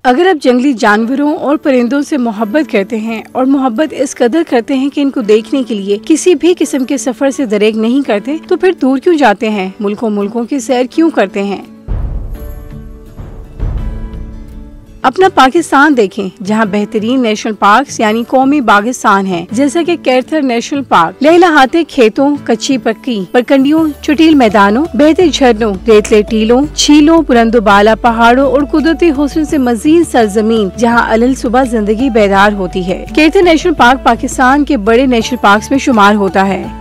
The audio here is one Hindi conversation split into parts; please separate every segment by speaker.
Speaker 1: अगर आप जंगली जानवरों और परिंदों से मोहब्बत करते हैं और मोहब्बत इस कदर करते हैं कि इनको देखने के लिए किसी भी किस्म के सफर से दरेक नहीं करते, तो फिर दूर क्यों जाते हैं, मुल्कों मुल्कों की सैर क्यों करते हैं। अपना पाकिस्तान देखें, जहां बेहतरीन नेशनल पार्क्स यानी कौमी बागिस्तान हैं, जैसा कि कैथर नेशनल पार्क लहलहाते खेतों, कच्ची पक्की परकंडियों, चुटील मैदानों, बहते झरनों, रेतले टीलों, झीलों, बुलंदोबाला पहाड़ों और कुदरती हुस्न से मजीद सरजमीन, जहां अलल सुबह जिंदगी बेदार होती है। कैथर नेशनल पार्क पाकिस्तान के बड़े नेशनल पार्क में शुमार होता है।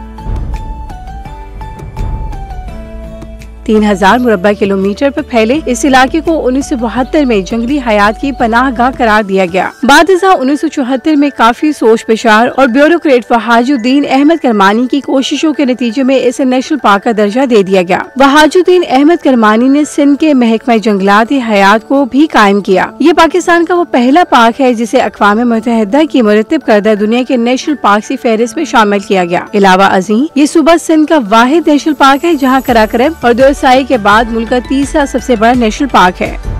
Speaker 1: 3000 मुरब्बा किलोमीटर पर फैले इस इलाके को 1972 में जंगली हयात की पनाहगाह करार दिया गया। बाद 1974 में काफी सोच पेशार और ब्यूरोक्रेट वहाजुद्दीन अहमद करमानी की कोशिशों के नतीजे में इसे नेशनल पार्क का दर्जा दे दिया गया। वहाजुद्दीन अहमद करमानी ने सिंध के महकमा जंगलात हयात को भी कायम किया। ये पाकिस्तान का वो पहला पार्क है जिसे अक़वाम मुत्तहिदा की मुरतब करदा दुनिया के नेशनल पार्क की फहरिस्त में शामिल किया गया। अलावा अजीम, ये सूबा सिंध का वाहिद नेशनल पार्क है जहाँ कराकरम और साई के बाद मुल्क का तीसरा सबसे बड़ा नेशनल पार्क है।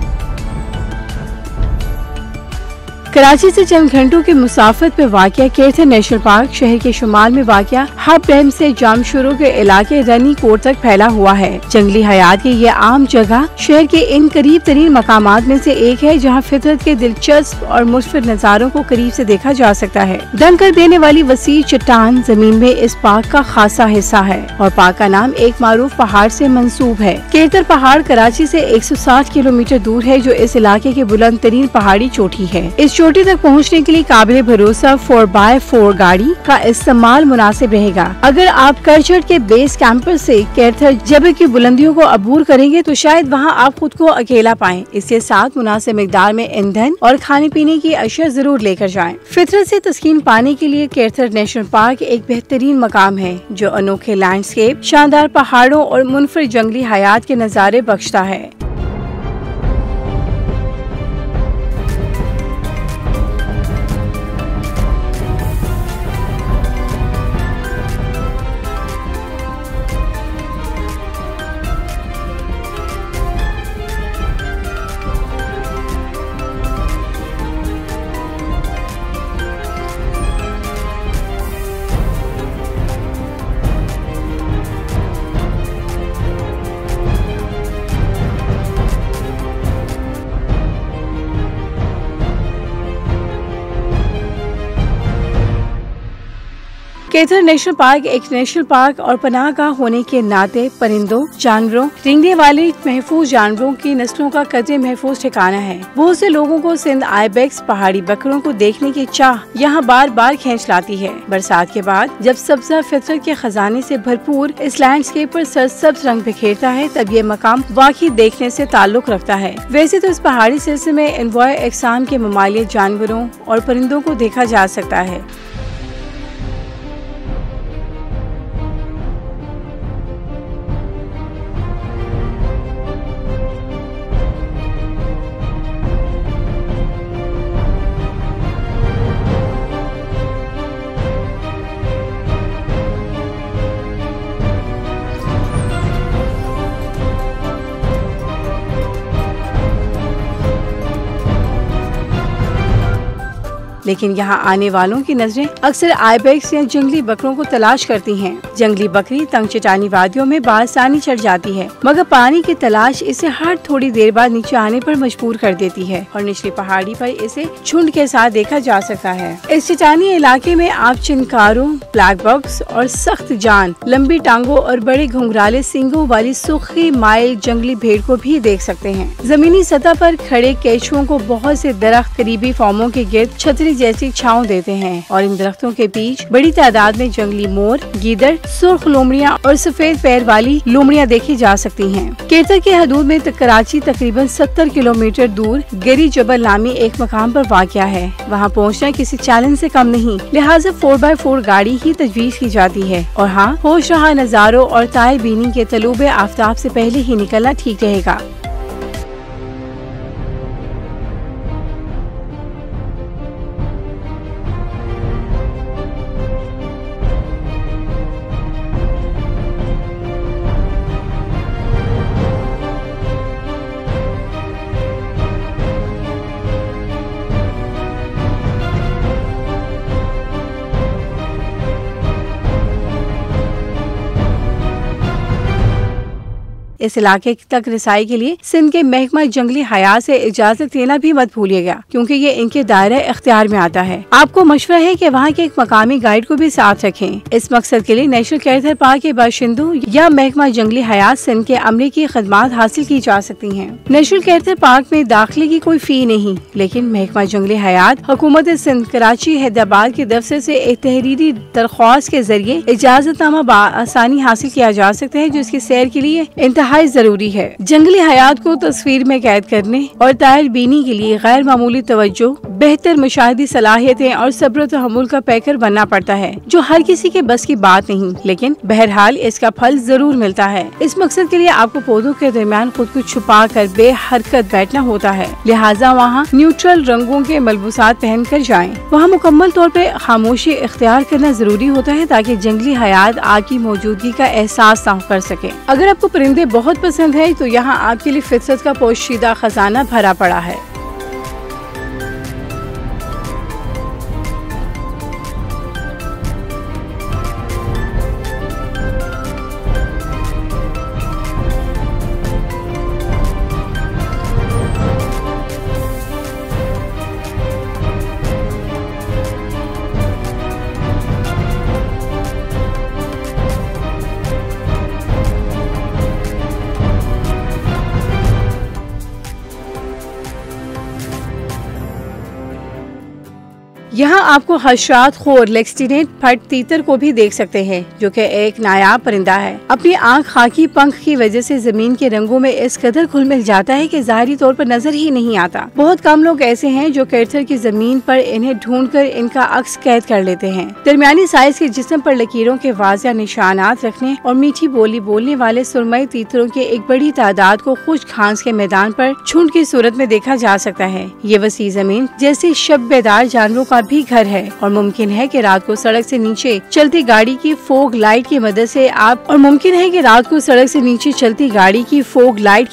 Speaker 1: कराची से चंद घंटों की मुसाफत पे वाक़या कैथर नेशनल पार्क शहर के शुमाल में वाक़या हब डैम से जामशुरू के इलाके रनी कोट तक फैला हुआ है। जंगली हयात की ये आम जगह शहर के इन करीब तरीन मकामात में से एक है जहाँ फितरत के दिलचस्प और मुस्फिर नज़ारों को करीब से देखा जा सकता है। दंग कर देने वाली वसी चट्टान जमीन में इस पार्क का खासा हिस्सा है और पार्क का नाम एक मारूफ पहाड़ से मंसूब है। कैथर पहाड़ कराची से 160 किलोमीटर दूर है, जो इस इलाके की बुलंद तरीन पहाड़ी चोटी है। इस चोटी तक पहुंचने के लिए काबिल भरोसा 4x4 गाड़ी का इस्तेमाल मुनासिब रहेगा। अगर आप करचट के बेस कैंपस से कैथर जबल की बुलंदियों को अबूर करेंगे तो शायद वहां आप खुद को अकेला पाएं। इसके साथ मुनासिब मिकदार में ईंधन और खाने पीने की अशिया जरूर लेकर जाएं। फितरत से तस्कीन पाने के लिए कैथर नेशनल पार्क एक बेहतरीन मकाम है जो अनोखे लैंडस्केप, शानदार पहाड़ों और मुनफरिद जंगली हयात के नज़ारे बख्शता है। कैथर नेशनल पार्क एक नेशनल पार्क और पनाहगाह होने के नाते परिंदों, जानवरों, रेंगने वाले महफूज जानवरों की नस्लों का कदरे महफूज ठिकाना है। बहुत से लोगों को सिंध आइबेक्स, पहाड़ी बकरों को देखने की चाह यहाँ बार बार खींच लाती है। बरसात के बाद जब सब्जा फितरत के खजाने से भरपूर इस लैंडस्केप पर सरसब्ज रंग बिखेरता है, तब ये मकाम वाकई देखने से ताल्लुक रखता है। वैसे तो इस पहाड़ी सिलसिले में अनवाए अक़साम के ममालिया जानवरों और परिंदों को देखा जा सकता है। लेकिन यहाँ आने वालों की नजरें अक्सर आइबेक्स या जंगली बकरों को तलाश करती हैं। जंगली बकरी तंग चट्टानी वादियों में बासानी चढ़ जाती है, मगर पानी की तलाश इसे हर थोड़ी देर बाद नीचे आने पर मजबूर कर देती है और निचली पहाड़ी पर इसे झुंड के साथ देखा जा सकता है। इस चट्टानी इलाके में आप चिनकारों, ब्लैक बॉक्स और सख्त जान, लंबी टांगों और बड़े घुंघराले सींगों वाली सुर्खी माइल जंगली भेड़ को भी देख सकते हैं। जमीनी सतह पर खड़े केचुओं को बहुत से दरख्त करीबी फॉर्मों के गिर्द छतरी जैसी छांव देते हैं और इन दरख्तों के बीच बड़ी तादाद में जंगली मोर, गीदड़, सुर्ख लोमड़ियां और सफेद पैर वाली लोमड़ियां देखी जा सकती हैं। कैथर के हदूद में कराची तकरीबन 70 किलोमीटर दूर गिरी जबल नामी एक मकाम पर वाक़या है। वहां पहुंचना किसी चैलेंज से कम नहीं, लिहाजा 4x4 गाड़ी ही तजवीज़ की जाती है। और हाँ, होश रहा नज़ारों और ताए बीनी के तलूबे आफ्ताब से पहले ही निकलना ठीक रहेगा। इस इलाके तक रिसाई के लिए सिंध के महकमा जंगली हयात से इजाजत लेना भी मत भूलिएगा, क्योंकि ये इनके दायरे इख्तियार में आता है। आपको मशवरा है कि वहाँ के एक मकामी गाइड को भी साथ रखें। इस मकसद के लिए नेशनल कैरेक्टर पार्क के बाशिंदों या महकमा जंगली हयात सिंध के अमले की खदमात हासिल की जा सकती हैं। नेशनल कैरेक्टर पार्क में दाखिले की कोई फी नहीं, लेकिन महकमा जंगली हयात हुकूमत सिंध कराची हैदराबाद के दफ्तर से एक तहरीरी दरख्वास्त के जरिए इजाजतनामा आसानी हासिल किया जा सकता है, जो इसकी सैर के लिए इंतहाई जरूरी है। जंगली हयात को तस्वीर में कैद करने और तायल बीनी के लिए गैर मामूली तवज्जो, बेहतर मुशाहिदी सलाहियतें और सब्र तहम्मुल का पैकर बनना पड़ता है, जो हर किसी के बस की बात नहीं, लेकिन बहरहाल इसका फल जरूर मिलता है। इस मकसद के लिए आपको पौधों के दरमियान खुद को छुपा कर बेहरकत बैठना होता है, लिहाजा वहाँ न्यूट्रल रंगों के मलबूसात पहन कर जाएं। वहाँ मुकम्मल तौर पे खामोशी इख्तियार करना जरूरी होता है, ताकि जंगली हयात आपकी मौजूदगी का एहसास ना कर सके। अगर आपको परिंदे बहुत पसंद है तो यहाँ आपके लिए फितरत का पोशीदा खजाना भरा पड़ा है। यहाँ आपको हशरात खोर लेक्सटिनेट फट तीतर को भी देख सकते हैं, जो कि एक नायाब परिंदा है। अपनी आंख खाकी पंख की वजह से जमीन के रंगों में इस कदर घुल मिल जाता है कि ज़ाहिरी तौर पर नजर ही नहीं आता। बहुत कम लोग ऐसे हैं जो कैरेक्टर की जमीन पर इन्हें ढूंढकर इनका अक्स कैद कर लेते हैं। दरमियानी साइज के जिस्म पर लकीरों के वाज़िया निशानात रखने और मीठी बोली बोलने वाले सुरमई तीतरों की एक बड़ी तादाद को खुश्क घास के मैदान पर झुंड की सूरत में देखा जा सकता है। ये वसी जमीन जैसे शब्बेदार जानवरों का भी घर है, और मुमकिन है कि रात को सड़क से नीचे चलती गाड़ी की फोग लाइट की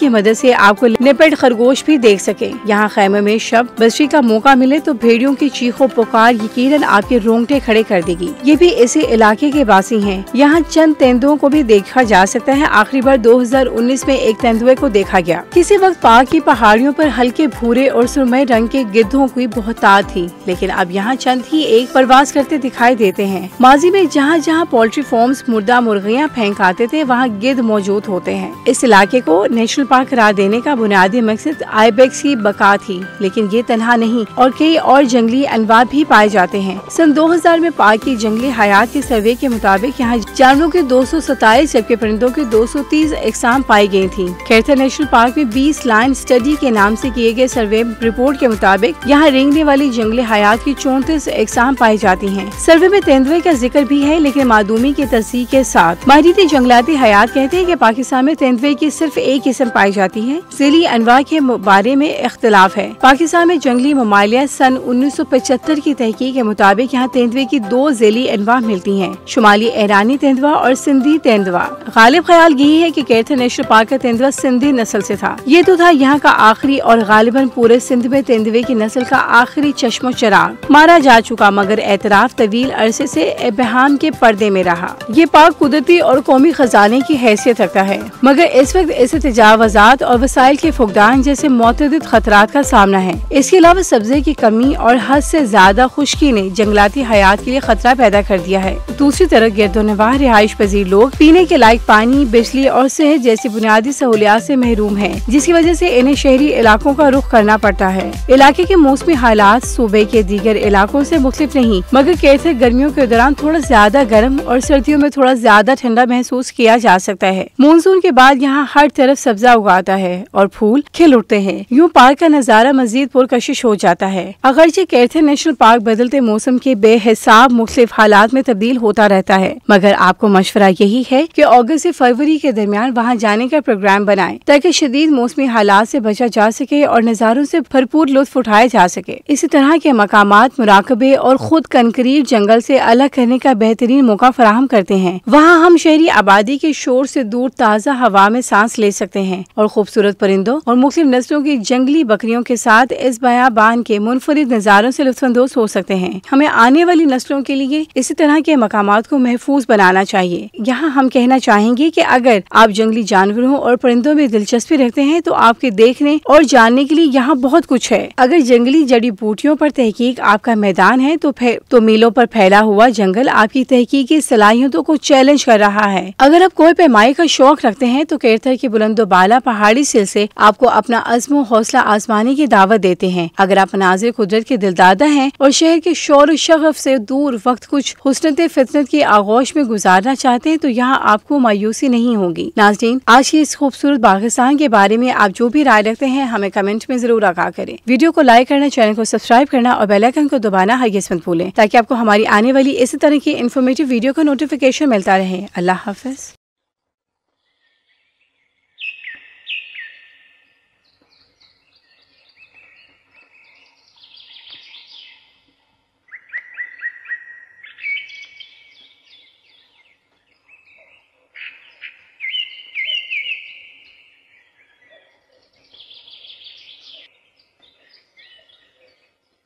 Speaker 1: मदद से आपको लेपर्ड खरगोश भी देख सके। यहाँ खैमे में शब बस्ती का मौका मिले तो भेड़ियों की चीखों पुकार यकीनन आपके रोंगटे खड़े कर देगी। ये भी इसी इलाके के वासी हैं। यहाँ चंद तेंदुओं को भी देखा जा सकता है। आखिरी बार 2019 में एक तेंदुए को देखा गया। किसी वक्त पाक की पहाड़ियों पर हल्के भूरे और सुरमई रंग के गिद्धों की बहुतायत थी, लेकिन अब यहाँ चंद ही एक परवाज करते दिखाई देते हैं। माजी में जहाँ जहाँ पोल्ट्री फार्म्स मुर्दा मुर्गियाँ फेंक आते थे, वहाँ गिद्ध मौजूद होते हैं। इस इलाके को नेशनल पार्क करार देने का बुनियादी मकसद आइबेक्स की बका थी, लेकिन ये तनहा नहीं और कई और जंगली अनवा भी पाए जाते हैं। सन 2000 में पार्क की जंगली हयात के सर्वे के मुताबिक यहाँ जानवरों के 227 जबकि परिंदों के 230 इकसाम पाई गयी थी। कैरेक्टर नेशनल पार्क में 20 लाइन स्टडी के नाम से किए गए सर्वे रिपोर्ट के मुताबिक यहाँ रेंगने वाली जंगली हयात की 34 इकसाम पाई जाती हैं। सर्वे में तेंदुए का जिक्र भी है, लेकिन मादूमी की तस्दीक के साथ। माहिरीन जंगलाती हयात कहते हैं कि पाकिस्तान में तेंदुए की सिर्फ एक किस्म पाई जाती है। ज़ेली अनवा के बारे में इख्तिलाफ है। पाकिस्तान में जंगली ममालिया सन 1975 की तहकीक के मुताबिक यहाँ तेंदुए की 2 ज़ेली अनवा मिलती हैं, शुमाली ईरानी तेंदुआ और सिंधी तेंदुआ। गालिब ख्याल यही है कि कैरेक्टर नेशनल पार्क का तेंदुआ सिंधी नस्ल से था। ये तो था यहाँ का आखिरी और गालिबन पूरे सिंध में तेंदुए की नस्ल का आखिरी चश्मो चिराग। मारा जा चुका, मगर एतराफ तवील अरसे से इब्हाम के पर्दे में रहा। ये पार्क कुदरती और कौमी खजाने की हैसियत रखता है, मगर इस वक्त इसे तजावजात और वसाइल के फुकदान जैसे मुतअद्दिद खतरात का सामना है। इसके अलावा सब्जे की कमी और हद से ज्यादा खुश्की ने जंगलाती हयात के लिए खतरा पैदा कर दिया है। दूसरी तरफ गिरदोनवाह रिहाइश पजीर लोग पीने के लायक पानी, बिजली और सेहत जैसी बुनियादी सहूलियात से महरूम है, जिसकी वजह से इन्हें शहरी इलाकों का रुख करना पड़ता है। इलाके के मौसमी हालात सूबे के दीगर इलाकों से मुख्तलिफ नहीं, मगर कैसे गर्मियों के दौरान थोड़ा ज्यादा गर्म और सर्दियों में थोड़ा ज्यादा ठंडा महसूस किया जा सकता है। मानसून के बाद यहाँ हर तरफ सब्जा उगाता है और फूल खिल उठते हैं। यूँ पार्क का नजारा मजीद पुरकशिश हो जाता है। अगरचे कैरेक्टर नेशनल पार्क बदलते मौसम के बेहिसाब मुख्तलिफ हालात में तब्दील होता रहता है, मगर आपको मशवरा यही है कि अगस्त से फरवरी के दरमियान वहाँ जाने का प्रोग्राम बनाएं, ताकि शदीद मौसमी हालात से बचा जा सके और नज़ारों से भरपूर लुत्फ उठाया जा सके। इसी तरह के मकामात मुराकबे और खुद कंक्रीट जंगल से अलग करने का बेहतरीन मौका फराहम करते हैं। वहाँ हम शहरी आबादी के शोर से दूर ताज़ा हवा में सांस ले सकते हैं और खूबसूरत परिंदों और मुख्तलिफ नस्लों की जंगली बकरियों के साथ इस बयाबान के मुनफरिद नज़ारों से लुत्फानंदोज़ हो सकते हैं। हमें आने वाली नस्लों के लिए इसी तरह के मकामात को महफूज बनाना चाहिए। यहाँ हम कहना चाहेंगे कि अगर आप जंगली जानवरों और परिंदों में दिलचस्पी रखते हैं तो आपके देखने और जानने के लिए यहाँ बहुत कुछ है। अगर जंगली जड़ी बूटियों पर तहकीक आपका मैदान है तो मीलों पर फैला हुआ जंगल आपकी तहकीकी सलाहियतों को चैलेंज कर रहा है। अगर आप कोई पैमाई का शौक रखते हैं तो कैथर की बुलंदोबाला पहाड़ी सिलसिले आपको अपना अज़्म हौसला आजमाने की दावत देते हैं। अगर आप मनाज़िर कुदरत के दिलदादा हैं और शहर के शोर शगफ से दूर वक्त कुछ हुस्नत फितरत की आगोश में गुजारना चाहते हैं तो यहाँ आपको मायूसी नहीं होगी। नाज़रीन, आज की इस खूबसूरत पाकिस्तान के बारे में आप जो भी राय रखते हैं हमें कमेंट में जरूर आगाह करें। वीडियो को लाइक करना, चैनल को सब्सक्राइब करना और बेल आइकन को दबाना हरगिज़ मत भूलें ताकि आपको हमारी आने वाली इसी तरह की इन्फॉर्मेटिव वीडियो का नोटिफिकेशन मिलता रहे। अल्लाह हाफ़िज़।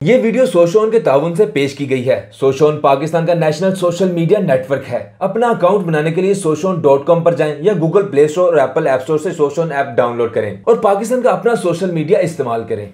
Speaker 2: ये वीडियो सोशोन के ताउन से पेश की गई है। सोशोन पाकिस्तान का नेशनल सोशल मीडिया नेटवर्क है। अपना अकाउंट बनाने के लिए soshon.com पर जाएं या गूगल प्ले स्टोर और एप्पल ऐप स्टोर से सोशोन ऐप डाउनलोड करें और पाकिस्तान का अपना सोशल मीडिया इस्तेमाल करें।